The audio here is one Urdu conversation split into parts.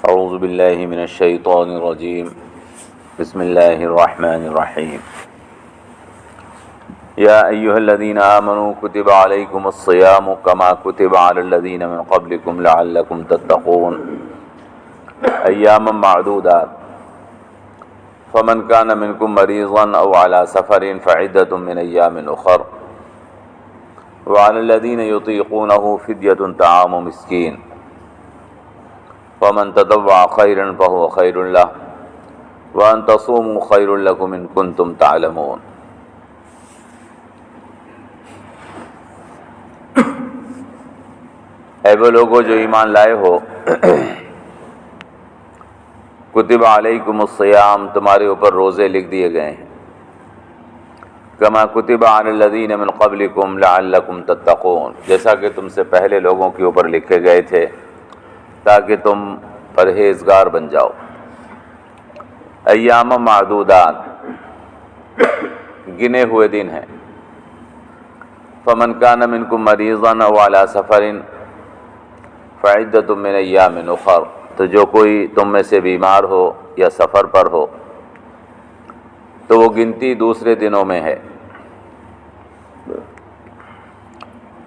اعوذ باللہ من الشیطان الرجیم بسم اللہ الرحمن الرحیم یا ایہا الذین آمنوا کتب علیکم الصیام کما کتب علی الذین من قبلکم لعلکم تتقون ایاما معدودات فمن کان منکم مریضا او علی سفر فعدۃ من ایام اخر وعلی الذین یطیقونہ فدیۃ طعام مسکین ومن تطوع خیرا فهو خیر له وان تصوموا خیر لکم ان کنتم تعلمون۔ اے وہ لوگو جو ایمان لائے ہو، کتب علیکم الصیام، تمہارے اوپر روزے لکھ دیے گئے ہیں، کما کتب علی الذین من قبلکم لعلکم تتقون، جیسا کہ تم سے پہلے لوگوں کے اوپر لکھے گئے تھے تاکہ تم پرہیزگار بن جاؤ۔ ایام معدودات، گنے ہوئے دن ہیں۔ فمن کان منکم مریضا او علی سفر فعدۃ من ایام اخر، تو جو کوئی تم میں سے بیمار ہو یا سفر پر ہو تو وہ گنتی دوسرے دنوں میں ہے۔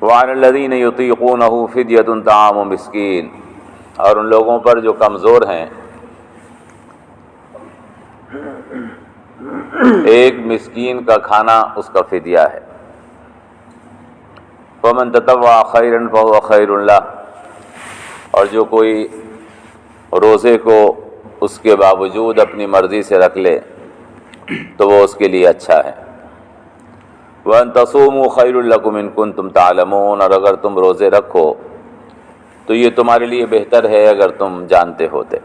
وعلی الذین یطیقونہ فدیۃ طعام مسکین، اور ان لوگوں پر جو کمزور ہیں ایک مسکین کا کھانا اس کا فدیہ ہے۔ فمن تطوع خیرا فهو خیر له، اور جو کوئی روزے کو اس کے باوجود اپنی مرضی سے رکھ لے تو وہ اس کے لیے اچھا ہے۔ وان تصوموا خیر لکم ان کنتم تعلمون، اور اگر تم روزے رکھو تو یہ تمہارے لیے بہتر ہے اگر تم جانتے ہوتے۔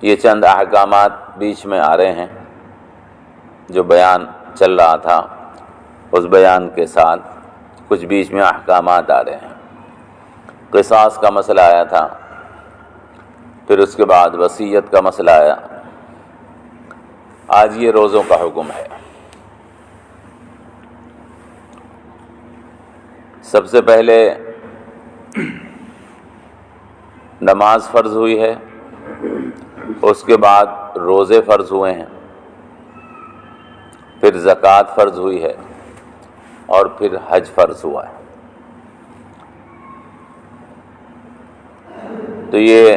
یہ چند احکامات بیچ میں آ رہے ہیں، جو بیان چل رہا تھا اس بیان کے ساتھ کچھ بیچ میں احکامات آ رہے ہیں۔ قصاص کا مسئلہ آیا تھا، پھر اس کے بعد وصیت کا مسئلہ آیا، آج یہ روزوں کا حکم ہے۔ سب سے پہلے نماز فرض ہوئی ہے، اس کے بعد روزے فرض ہوئے ہیں، پھر زکوٰۃ فرض ہوئی ہے، اور پھر حج فرض ہوا ہے۔ تو یہ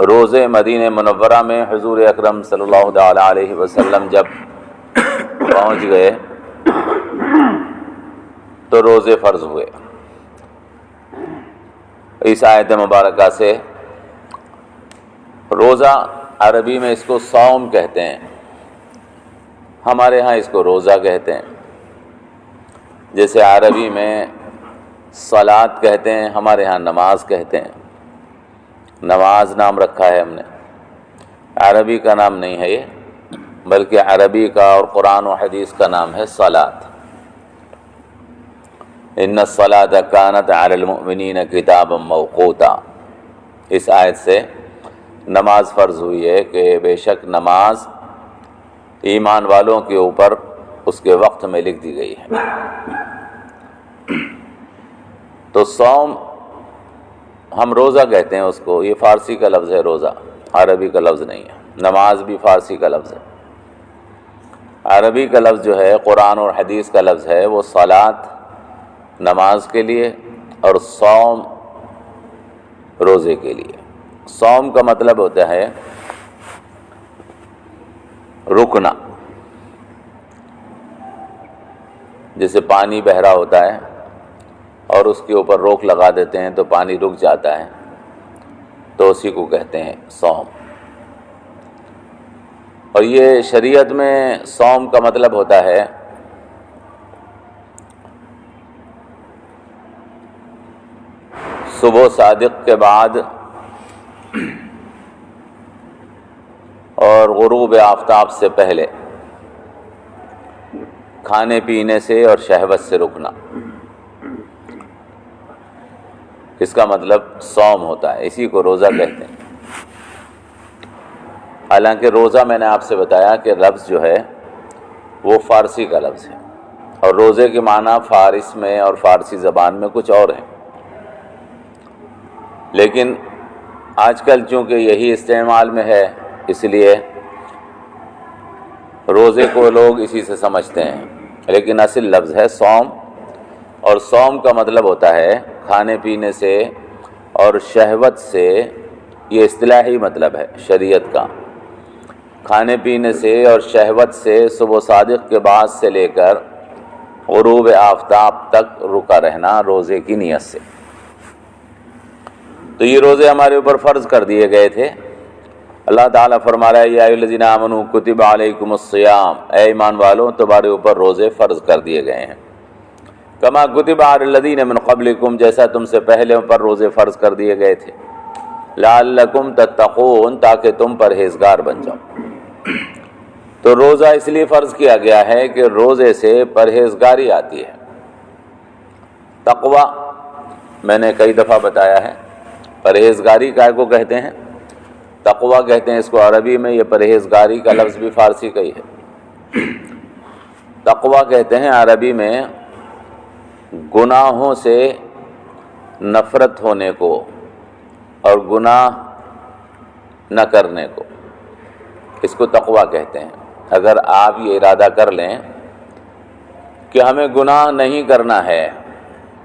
روزے مدینہ منورہ میں حضور اکرم صلی اللہ تعالی علیہ وسلم جب پہنچ گئے تو روزے فرض ہوئے۔ اس آیت مبارکہ سے روزہ، عربی میں اس کو صوم کہتے ہیں، ہمارے ہاں اس کو روزہ کہتے ہیں۔ جیسے عربی میں صلاۃ کہتے ہیں، ہمارے ہاں نماز کہتے ہیں۔ نماز نام رکھا ہے ہم نے، عربی کا نام نہیں ہے یہ، بلکہ عربی کا اور قرآن و حدیث کا نام ہے صلاۃ۔ ان الصلاۃ کانت علی المؤمنین کتابا موقوتا، اس آیت سے نماز فرض ہوئی ہے کہ بے شک نماز ایمان والوں کے اوپر اس کے وقت میں لکھ دی گئی ہے۔ تو صوم ہم روزہ کہتے ہیں اس کو، یہ فارسی کا لفظ ہے روزہ، عربی کا لفظ نہیں ہے۔ نماز بھی فارسی کا لفظ ہے، عربی کا لفظ جو ہے، قرآن اور حدیث کا لفظ ہے، وہ صلاۃ نماز کے لیے اور صوم روزے کے لیے۔ صوم کا مطلب ہوتا ہے رکنا، جیسے پانی بہ رہا ہوتا ہے اور اس کے اوپر روک لگا دیتے ہیں تو پانی رک جاتا ہے، تو اسی کو کہتے ہیں صوم۔ اور یہ شریعت میں صوم کا مطلب ہوتا ہے صبح صادق کے بعد اور غروب آفتاب سے پہلے کھانے پینے سے اور شہوت سے رکنا، اس کا مطلب صوم ہوتا ہے، اسی کو روزہ کہتے ہیں۔ حالانکہ روزہ میں نے آپ سے بتایا کہ لفظ جو ہے وہ فارسی کا لفظ ہے، اور روزے کے معنی فارس میں اور فارسی زبان میں کچھ اور ہیں۔ لیکن آج کل چونکہ یہی استعمال میں ہے، اس لیے روزے کو لوگ اسی سے سمجھتے ہیں، لیکن اصل لفظ ہے صوم، اور صوم کا مطلب ہوتا ہے کھانے پینے سے اور شہوت سے، یہ اصطلاحی مطلب ہے شریعت کا، کھانے پینے سے اور شہوت سے صبح صادق کے بعد سے لے کر غروب آفتاب تک رکا رہنا روزے کی نیت سے۔ تو یہ روزے ہمارے اوپر فرض کر دیے گئے تھے۔ اللہ تعالیٰ فرما رہا ہے یا ایھا الذین آمنوا کتب علیکم الصیام، اے ایمان والوں تمہارے اوپر روزے فرض کر دیے گئے ہیں، کما کتب علی الذین من قبلکم، جیسا تم سے پہلے پر روزے فرض کر دیے گئے تھے، لعلکم تتقون، تاکہ تم پرہیزگار بن جاؤ۔ تو روزہ اس لیے فرض کیا گیا ہے کہ روزے سے پرہیزگاری آتی ہے۔ تقوی میں نے کئی دفعہ بتایا ہے، پرہیزگاری کائے کو کہتے ہیں؟ تقوی کہتے ہیں اس کو عربی میں، یہ پرہیزگاری کا لفظ بھی فارسی کا ہی ہے۔ تقوی کہتے ہیں عربی میں گناہوں سے نفرت ہونے کو اور گناہ نہ کرنے کو، اس کو تقوی کہتے ہیں۔ اگر آپ یہ ارادہ کر لیں کہ ہمیں گناہ نہیں کرنا ہے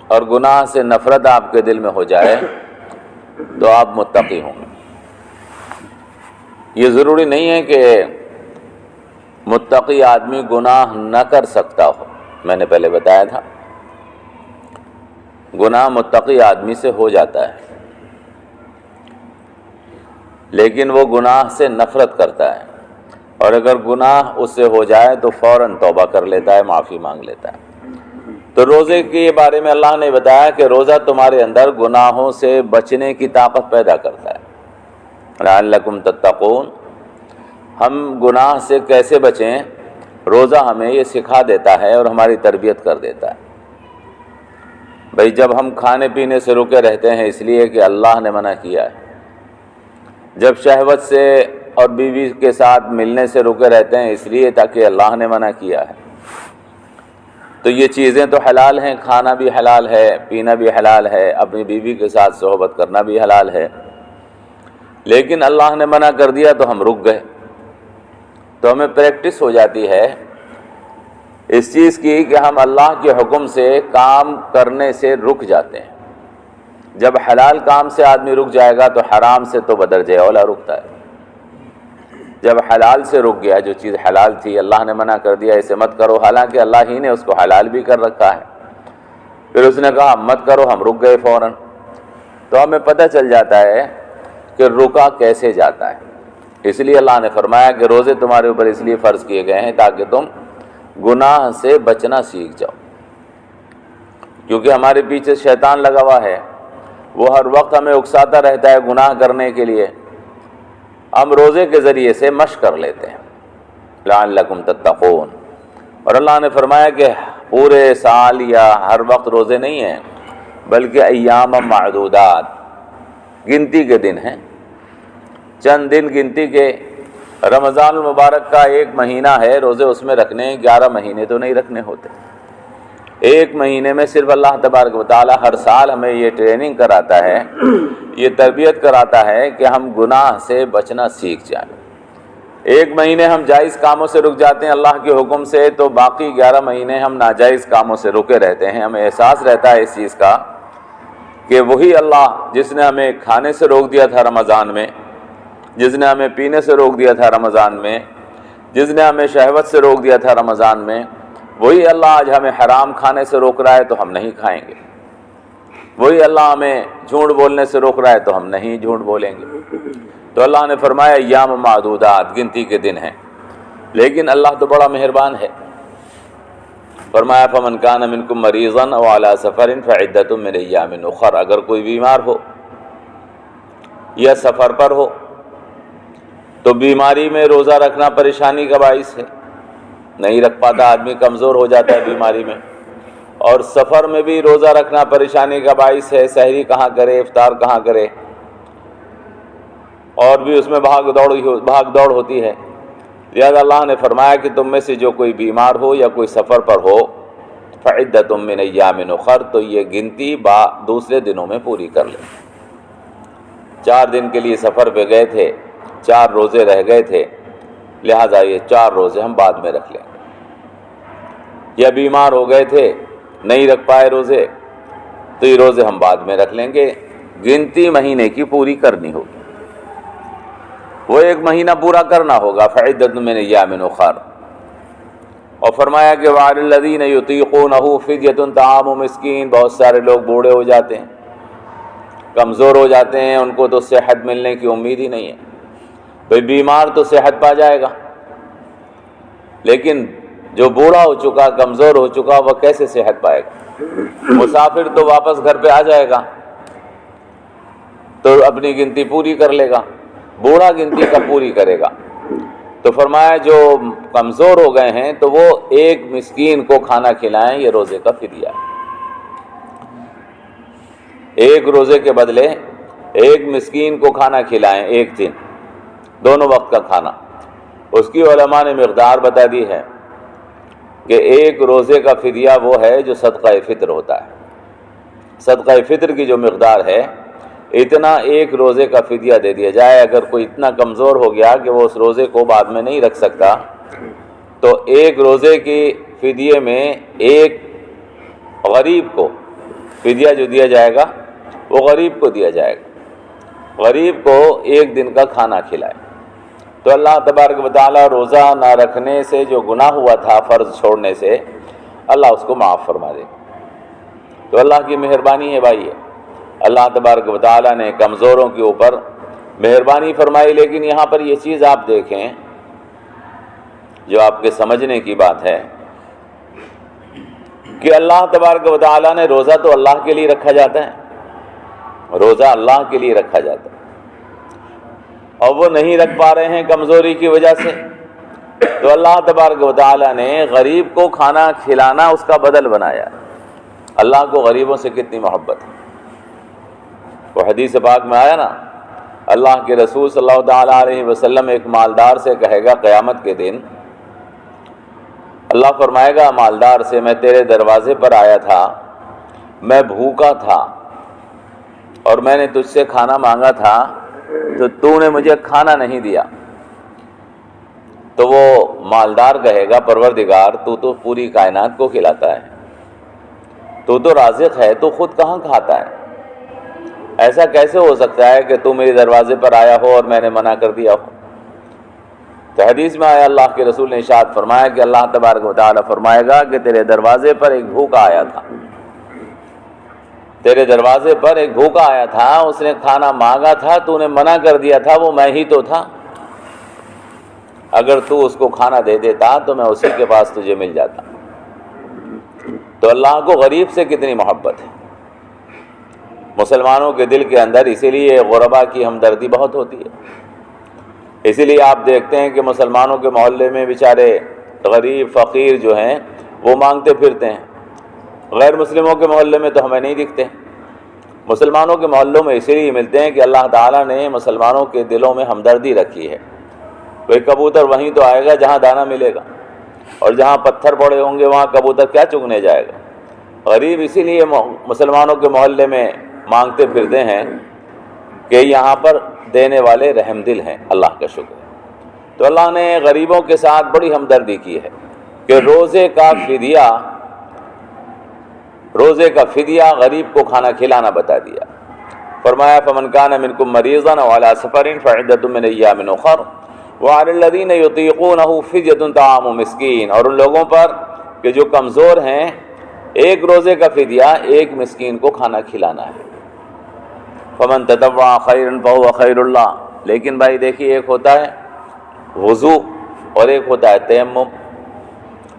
اور گناہ سے نفرت آپ کے دل میں ہو جائے تو آپ متقی ہوں گے۔ یہ ضروری نہیں ہے کہ متقی آدمی گناہ نہ کر سکتا ہو، میں نے پہلے بتایا تھا گناہ متقی آدمی سے ہو جاتا ہے، لیکن وہ گناہ سے نفرت کرتا ہے، اور اگر گناہ اس سے ہو جائے تو فوراً توبہ کر لیتا ہے، معافی مانگ لیتا ہے۔ تو روزے کے بارے میں اللہ نے بتایا کہ روزہ تمہارے اندر گناہوں سے بچنے کی طاقت پیدا کرتا ہے، لعلکم تتقون۔ ہم گناہ سے کیسے بچیں؟ روزہ ہمیں یہ سکھا دیتا ہے اور ہماری تربیت کر دیتا ہے۔ بھئی جب ہم کھانے پینے سے رکے رہتے ہیں اس لیے کہ اللہ نے منع کیا ہے، جب شہوت سے اور بیوی کے ساتھ ملنے سے رکے رہتے ہیں اس لیے تاکہ اللہ نے منع کیا ہے، تو یہ چیزیں تو حلال ہیں، کھانا بھی حلال ہے، پینا بھی حلال ہے، اپنی بیوی کے ساتھ صحبت کرنا بھی حلال ہے، لیکن اللہ نے منع کر دیا تو ہم رک گئے۔ تو ہمیں پریکٹس ہو جاتی ہے اس چیز کی کہ ہم اللہ کے حکم سے کام کرنے سے رک جاتے ہیں۔ جب حلال کام سے آدمی رک جائے گا تو حرام سے تو بدرجہ اولا رکتا ہے۔ جب حلال سے رک گیا، جو چیز حلال تھی اللہ نے منع کر دیا اسے مت کرو، حالانکہ اللہ ہی نے اس کو حلال بھی کر رکھا ہے، پھر اس نے کہا مت کرو، ہم رک گئے فوراً۔ تو ہمیں پتہ چل جاتا ہے کہ رکا کیسے جاتا ہے۔ اس لیے اللہ نے فرمایا کہ روزے تمہارے اوپر اس لیے فرض کیے گئے ہیں تاکہ تم گناہ سے بچنا سیکھ جاؤ، کیونکہ ہمارے پیچھے شیطان لگا ہوا ہے، وہ ہر وقت ہمیں اکساتا رہتا ہے گناہ کرنے کے لیے۔ ہم روزے کے ذریعے سے مشق کر لیتے ہیں، لعلکم تتقون۔ اور اللہ نے فرمایا کہ پورے سال یا ہر وقت روزے نہیں ہیں، بلکہ ایام معدودات، گنتی کے دن ہیں، چند دن گنتی کے۔ رمضان المبارک کا ایک مہینہ ہے، روزے اس میں رکھنے 11 مہینے تو نہیں رکھنے ہوتے۔ ایک مہینے میں صرف اللہ تبارک و تعالی ہر سال ہمیں یہ ٹریننگ کراتا ہے، یہ تربیت کراتا ہے کہ ہم گناہ سے بچنا سیکھ جائیں۔ ایک مہینے ہم جائز کاموں سے رک جاتے ہیں اللہ کے حکم سے، تو باقی 11 مہینے ہم ناجائز کاموں سے رکے رہتے ہیں۔ ہمیں احساس رہتا ہے اس چیز کا کہ وہی اللہ جس نے ہمیں کھانے سے روک دیا تھا رمضان میں، جس نے ہمیں پینے سے روک دیا تھا رمضان میں، جس نے ہمیں شہوت سے روک دیا تھا رمضان میں، وہی اللہ آج ہمیں حرام کھانے سے روک رہا ہے تو ہم نہیں کھائیں گے۔ وہی اللہ ہمیں جھوٹ بولنے سے روک رہا ہے تو ہم نہیں جھوٹ بولیں گے۔ تو اللہ نے فرمایا ایام معدودات، گنتی کے دن ہیں، لیکن اللہ تو بڑا مہربان ہے۔ فرمایا فمن کان منکم مریضا او علی سفر فعدۃ من ایام اخر، اگر کوئی بیمار ہو یا سفر پر ہو تو بیماری میں روزہ رکھنا پریشانی کا باعث ہے، نہیں رکھ پاتا آدمی، کمزور ہو جاتا ہے بیماری میں، اور سفر میں بھی روزہ رکھنا پریشانی کا باعث ہے، سحری کہاں کرے، افطار کہاں کرے، اور بھی اس میں بھاگ دوڑ ہوتی ہے۔ لہذا اللہ نے فرمایا کہ تم میں سے جو کوئی بیمار ہو یا کوئی سفر پر ہو، فعدۃ من ایام اخر، تو یہ گنتی دوسرے دنوں میں پوری کر لے۔ 4 دن کے لیے سفر پہ گئے تھے، 4 روزے رہ گئے تھے، لہٰذا یہ 4 روزے ہم بعد میں رکھ لیں گے، یا بیمار ہو گئے تھے نہیں رکھ پائے روزے تو یہ روزے ہم بعد میں رکھ لیں گے، گنتی مہینے کی پوری کرنی ہوگی، وہ 1 مہینہ پورا کرنا ہوگا، فعدۃ من ایام اخر۔ اور فرمایا کہ وعلی الذین یطیقونہ فدیۃ طعام مسکین، بہت سارے لوگ بوڑھے ہو جاتے ہیں، کمزور ہو جاتے ہیں، ان کو تو صحت ملنے کی امید ہی نہیں ہے، کوئی بیمار تو صحت پا جائے گا، لیکن جو بوڑھا ہو چکا، کمزور ہو چکا، وہ کیسے صحت پائے گا؟ مسافر تو واپس گھر پہ آ جائے گا تو اپنی گنتی پوری کر لے گا، بوڑھا گنتی کب پوری کرے گا؟ تو فرمایا جو کمزور ہو گئے ہیں تو وہ 1 مسکین کو کھانا کھلائیں، یہ روزے کا فدیہ ہے، 1 روزے کے بدلے 1 مسکین کو کھانا کھلائیں، 1 دن، دونوں وقت کا کھانا۔ اس کی علماء نے مقدار بتا دی ہے کہ 1 روزے کا فدیہ وہ ہے جو صدقہ فطر ہوتا ہے، صدقہ فطر کی جو مقدار ہے اتنا 1 روزے کا فدیہ دے دیا جائے۔ اگر کوئی اتنا کمزور ہو گیا کہ وہ اس روزے کو بعد میں نہیں رکھ سکتا تو 1 روزے کی فدیے میں 1 غریب کو فدیہ جو دیا جائے گا وہ غریب کو دیا جائے گا، غریب کو 1 دن کا کھانا کھلائے تو اللہ تبارک و تعالیٰ روزہ نہ رکھنے سے جو گناہ ہوا تھا، فرض چھوڑنے سے، اللہ اس کو معاف فرما دے۔ تو اللہ کی مہربانی ہے بھائی، اللہ تبارک و تعالیٰ نے کمزوروں کے اوپر مہربانی فرمائی۔ لیکن یہاں پر یہ چیز آپ دیکھیں جو آپ کے سمجھنے کی بات ہے کہ اللہ تبارک و تعالیٰ نے روزہ تو اللہ کے لیے رکھا جاتا ہے، روزہ اللہ کے لیے رکھا جاتا ہے، اور وہ نہیں رکھ پا رہے ہیں کمزوری کی وجہ سے، تو اللہ تبارک و تعالیٰ نے غریب کو کھانا کھلانا اس کا بدل بنایا۔ اللہ کو غریبوں سے کتنی محبت ہے، وہ حدیث پاک میں آیا نا، اللہ کے رسول صلی اللہ تعالیٰ علیہ وسلم ایک مالدار سے کہے گا قیامت کے دن، اللہ فرمائے گا مالدار سے، میں تیرے دروازے پر آیا تھا، میں بھوکا تھا اور میں نے تجھ سے کھانا مانگا تھا تو نے مجھے کھانا نہیں دیا۔ تو وہ مالدار کہے گا پروردگار تو پوری کائنات کو کھلاتا ہے، تو رازق ہے، تو خود کہاں کھاتا ہے، ایسا کیسے ہو سکتا ہے کہ تو میرے دروازے پر آیا ہو اور میں نے منع کر دیا ہو؟ تو حدیث میں آیا، اللہ کے رسول نے ارشاد فرمایا کہ اللہ تبارک و تعالیٰ فرمائے گا کہ تیرے دروازے پر ایک بھوکا آیا تھا، تیرے دروازے پر ایک بھوکا آیا تھا، اس نے کھانا مانگا تھا، تو نے منع کر دیا تھا، وہ میں ہی تو تھا، اگر تو اس کو کھانا دے دیتا تو میں اسی کے پاس تجھے مل جاتا۔ تو اللہ کو غریب سے کتنی محبت ہے مسلمانوں کے دل کے اندر، اسی لیے غربا کی ہمدردی بہت ہوتی ہے، اسی لیے آپ دیکھتے ہیں کہ مسلمانوں کے محلے میں بیچارے غریب فقیر جو ہیں وہ مانگتے پھرتے ہیں، غیر مسلموں کے محلے میں تو ہمیں نہیں دکھتے، مسلمانوں کے محلوں میں اسی لیے ملتے ہیں کہ اللہ تعالیٰ نے مسلمانوں کے دلوں میں ہمدردی رکھی ہے۔ کوئی کبوتر وہیں تو آئے گا جہاں دانہ ملے گا، اور جہاں پتھر پڑے ہوں گے وہاں کبوتر کیا چگنے جائے گا؟ غریب اسی لیے مسلمانوں کے محلے میں مانگتے پھرتے ہیں کہ یہاں پر دینے والے رحم دل ہیں، اللہ کا شکر ہے۔ تو اللہ نے غریبوں کے ساتھ بڑی ہمدردی کی ہے کہ روزے کا فدیہ غریب کو کھانا کھلانا بتا دیا، فرمایا فمن کان منکم مریضا او علی سفر فعدۃ من ایام اخر وعلی الذین یطیقونہ فدیۃ طعام مسکین، اور ان لوگوں پر کہ جو کمزور ہیں 1 روزے کا فدیہ 1 مسکین کو کھانا کھلانا ہے۔ فمن تطوع خیرا فهو خیر اللہ، لیکن بھائی دیکھیے ایک ہوتا ہے وضو اور ایک ہوتا ہے تیمم۔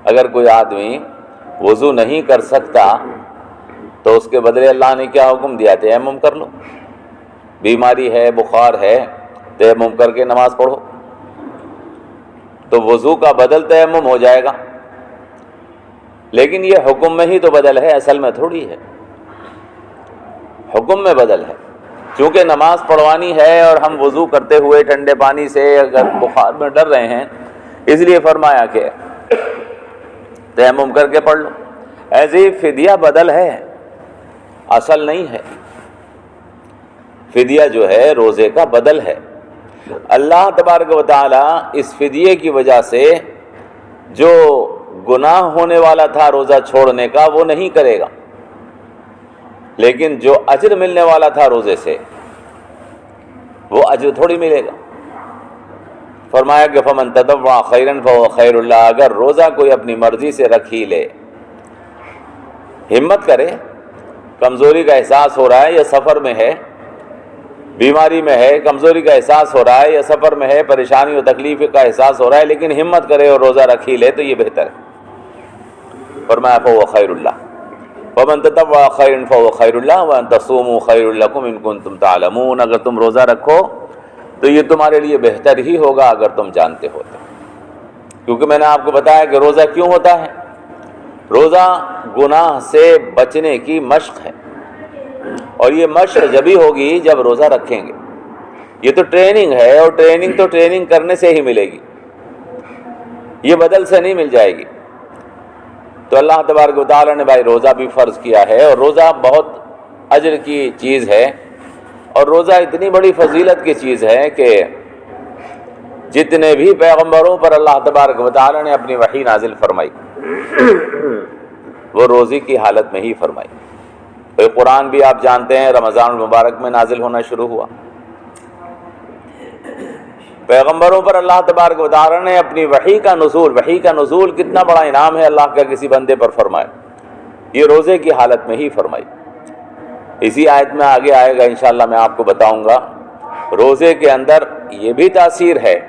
اگر کوئی آدمی وضو نہیں کر سکتا تو اس کے بدلے اللہ نے کیا حکم دیا؟ تیمم کر لو، بیماری ہے، بخار ہے، تیمم کر کے نماز پڑھو، تو وضو کا بدل تیمم ہو جائے گا۔ لیکن یہ حکم میں ہی تو بدل ہے، اصل میں تھوڑی ہے، حکم میں بدل ہے، چونکہ نماز پڑھوانی ہے اور ہم وضو کرتے ہوئے ٹھنڈے پانی سے اگر بخار میں ڈر رہے ہیں، اس لیے فرمایا کہ تیمم کر کے پڑھ لو۔ ایسے ہی فدیہ بدل ہے، اصل نہیں ہے۔ فدیہ جو ہے روزے کا بدل ہے۔ اللہ تبارک و تعالی اس فدیے کی وجہ سے جو گناہ ہونے والا تھا روزہ چھوڑنے کا وہ نہیں کرے گا، لیکن جو اجر ملنے والا تھا روزے سے وہ اجر تھوڑی ملے گا۔ فرمایا کہ فمن تطوع خیرا فهو خیر اللہ، اگر روزہ کوئی اپنی مرضی سے رکھ ہی لے، ہمت کرے، کمزوری کا احساس ہو رہا ہے یا سفر میں ہے، بیماری میں ہے، کمزوری کا احساس ہو رہا ہے یا سفر میں ہے، پریشانی اور تکلیف کا احساس ہو رہا ہے، لیکن ہمت کرے اور روزہ رکھ ہی لے تو یہ بہتر ہے۔ فرمایا فهو خیر اللہ، ومن تطوع خیرا فهو خیر اللہ وان تصوموا خیر لکم ان کنتم تعلمون، اگر تم روزہ رکھو تو یہ تمہارے لیے بہتر ہی ہوگا اگر تم جانتے ہوتے، کیونکہ میں نے آپ کو بتایا کہ روزہ کیوں ہوتا ہے۔ روزہ گناہ سے بچنے کی مشق ہے، اور یہ مشق جبھی ہوگی جب روزہ رکھیں گے۔ یہ تو ٹریننگ ہے، اور ٹریننگ تو ٹریننگ کرنے سے ہی ملے گی، یہ بدل سے نہیں مل جائے گی۔ تو اللہ تبارک و تعالیٰ نے بھائی روزہ بھی فرض کیا ہے، اور روزہ بہت اجر کی چیز ہے، اور روزہ اتنی بڑی فضیلت کی چیز ہے کہ جتنے بھی پیغمبروں پر اللہ تبارک و تعالیٰ نے اپنی وحی نازل فرمائی وہ روزے کی حالت میں ہی فرمائی۔ تو قرآن بھی آپ جانتے ہیں رمضان المبارک میں نازل ہونا شروع ہوا۔ پیغمبروں پر اللہ تبارک و تعالیٰ نے اپنی وحی کا نزول کتنا بڑا انعام ہے اللہ کا کسی بندے پر فرمائے، یہ روزے کی حالت میں ہی فرمائی۔ اسی آیت میں آگے آئے گا انشاءاللہ، میں آپ کو بتاؤں گا روزے کے اندر یہ بھی تاثیر ہے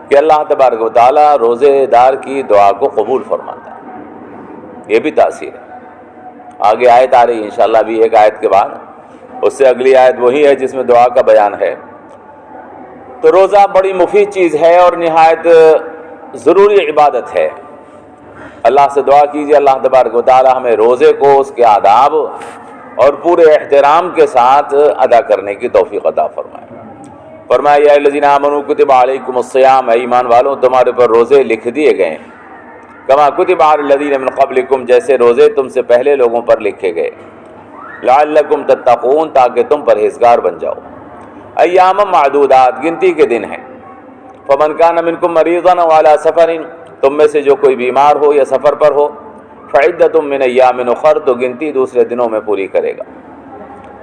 کہ اللہ تبارک و تعالیٰ روزے دار کی دعا کو قبول فرماتا ہے، یہ بھی تاثیر ہے۔ آگے آیت آ رہی ہے انشاءاللہ ابھی ایک آیت کے بعد، اس سے اگلی آیت وہی ہے جس میں دعا کا بیان ہے۔ تو روزہ بڑی مفید چیز ہے اور نہایت ضروری عبادت ہے۔ اللہ سے دعا کیجیے اللہ تبارک و تعالی ہمیں روزے کو اس کے آداب اور پورے احترام کے ساتھ ادا کرنے کی توفیق عطا فرمائے۔ فرمایا یا الذین آمنوا کتب علیکم الصیام، اے ایمان والوں تمہارے پر روزے لکھ دیے گئے ہیں، کما کتب علی الذین من قبلکم، جیسے روزے تم سے پہلے لوگوں پر لکھے گئے، لعلکم تتقون، تاکہ تم پرہیزگار بن جاؤ۔ ایام معدودات، گنتی کے دن ہیں۔ فمن کان منکم مریضا وعلی سفر، تم میں سے جو کوئی بیمار ہو یا سفر پر ہو، فعدۃ من ایام اخر، تو گنتی دوسرے دنوں میں پوری کرے گا۔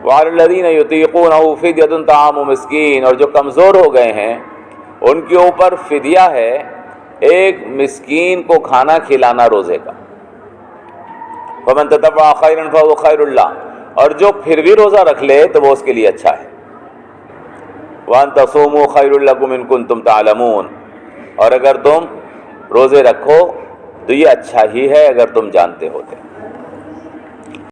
وعلی الذین یطیقونہ فدیۃ طعام مسکین، اور جو کمزور ہو گئے ہیں ان کے اوپر فدیہ ہے ایک مسکین کو کھانا کھلانا روزے کا۔ فمن تطوع خیرا فهو خیر اللہ، اور جو پھر بھی روزہ رکھ لے تو وہ اس کے لیے اچھا ہے۔ وان تصوموا خیر لکم ان کنتم تعلمون، اور اگر تم روزے رکھو تو یہ اچھا ہی ہے اگر تم جانتے ہوتے۔